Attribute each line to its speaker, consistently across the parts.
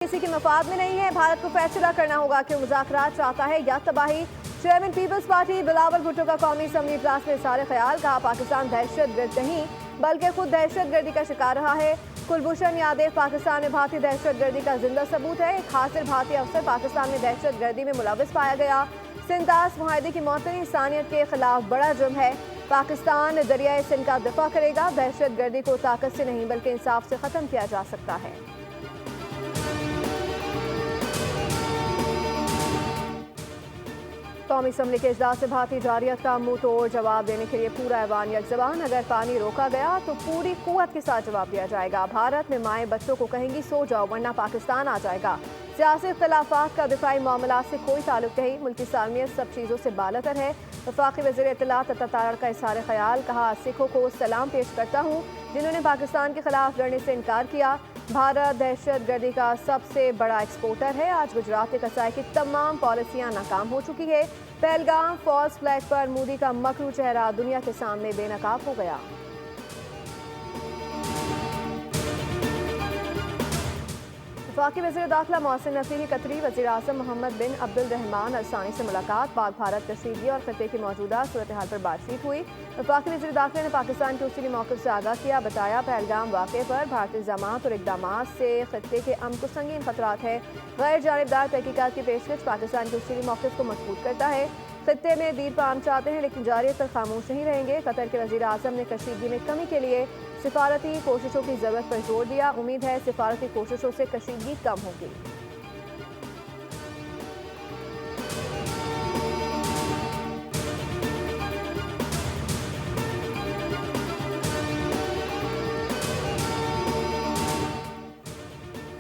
Speaker 1: किसी के मफाद में नहीं है। भारत को फैसला करना होगा कि मुज़ाकरात चाहता है या तबाही। Chairman people's party Bilawal Bhutto का कौमी असम्बली इजलास में सारे ख्याल। कहा पाकिस्तान दहशतगर्द नहीं बल्कि खुद दहशतगर्दी का शिकार रहा है। कुलभूषण यादव पाकिस्तान में भारतीय दहशतगर्दी का जिंदा सबूत है। एक हासिल भारतीय अफसर पाकिस्तान में दहशतगर्दी में मुलविस पाया गया। सिंधास मुआहदे की मौतनी इंसानियत के खिलाफ बड़ा जुर्म है। पाकिस्तान दरियाए सिंध का दिफा करेगा। दहशतगर्दी को ताकत से नहीं बल्कि इंसाफ से खत्म किया जा सकता है। कौमी असम्बली के इजलास से भारतीय जारियत का मुंह तोड़ जवाब देने के लिए पूरा ऐवान यकज़बान। अगर पानी रोका गया तो पूरी कुव्वत के साथ जवाब दिया जाएगा। भारत में माएँ बच्चों को कहेंगी सो जाओ वरना पाकिस्तान आ जाएगा। सियासी इख्तिलाफात का दिफाई मामला से कोई ताल्लुक नहीं। मुल्की सालमियत सब चीज़ों से बालतर है। वफाकी वज़ीर इत्तलात अता का इज़हार ख्याल। कहा सिखों को सलाम पेश करता हूँ जिन्होंने पाकिस्तान के खिलाफ लड़ने से इनकार किया। भारत दहशतगर्दी का सबसे बड़ा एक्सपोर्टर है। आज गुजरात के कसाई की तमाम पॉलिसियां नाकाम हो चुकी है। पहलगाम फॉल्स फ्लैग पर मोदी का मकरू चेहरा दुनिया के सामने बेनकाब हो गया। वफाकी वज़ीर दाखिला मोहसिन नकवी की कतरी वज़ीर आज़म मोहम्मद बिन अब्दुल रहमान अल सानी से मुलाकात। पाक भारत कशीदगी और खत्े की मौजूदा सूरत हाल पर बातचीत हुई। वफाकी वज़ीर दाखिला ने पाकिस्तान के उसूली मौक़िफ़ से आगाह किया। बताया पहलगाम वाक़े पर भारतीय इल्ज़ामात और इक़दामात से खत्े के अमन को संगीन खतरात है। गैर जानिबदार तहकीकात की पेशकश पाकिस्तान के उसूली मौक़िफ़ को मजबूत करता है। खत्े में दीर पाम चाहते हैं लेकिन जारियत पर खामोश नहीं रहेंगे। कतर के वज़ीर आज़म ने कशीदगी में कमी के लिए सिफारती कोशिशों की ज़रूरत पर जोर दिया। उम्मीद है सिफारती कोशिशों से कशीदगी कम होगी।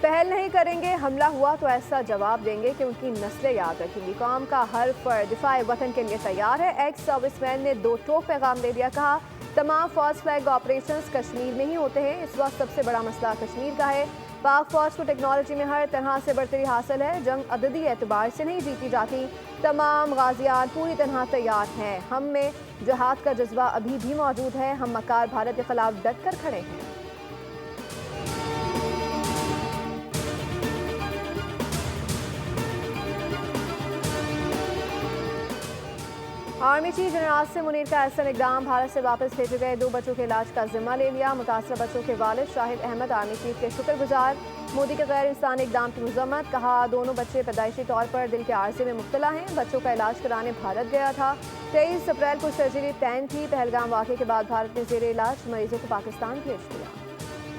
Speaker 1: पहल नहीं करेंगे, हमला हुआ तो ऐसा जवाब देंगे कि उनकी नस्लें याद रखेंगी। कौम का हर फर्द दिफाए वतन के लिए तैयार है। एक्स सर्विसमैन ने दो टोक पैगाम दे दिया। कहा तमाम फॉल्स फ्लैग ऑपरेशंस कश्मीर में ही होते हैं। इस वक्त सबसे बड़ा मसला कश्मीर का है। पाक फौज को टेक्नोलॉजी में हर तरह से बढ़तरी हासिल है। जंग अददी एतबार से नहीं जीती जाती। तमाम गाजियान पूरी तरह तैयार हैं। हम में जहाद का जज्बा अभी भी मौजूद है। हम मकार भारत के खिलाफ डट कर खड़े हैं। Army chief general Asim Munir का ऐसा इकदाम। भारत से वापस भेजे गए 2 बच्चों के इलाज का जिम्मा ले लिया। मुतासर बच्चों के वालिद शाहिद अहमद आर्मी चीफ के शुक्रगुजार। मोदी के गैर इंसानी इकदाम की मजम्मत। कहा दोनों बच्चे पैदाइशी तौर पर दिल के आर्जे में मुब्तला हैं। बच्चों का इलाज कराने भारत गया था। 23 अप्रैल को सर्जरी तैन थी। पहलगाम वाक़े के बाद भारत ने ज़ेरे इलाज मरीजों को पाकिस्तान भेज दिया।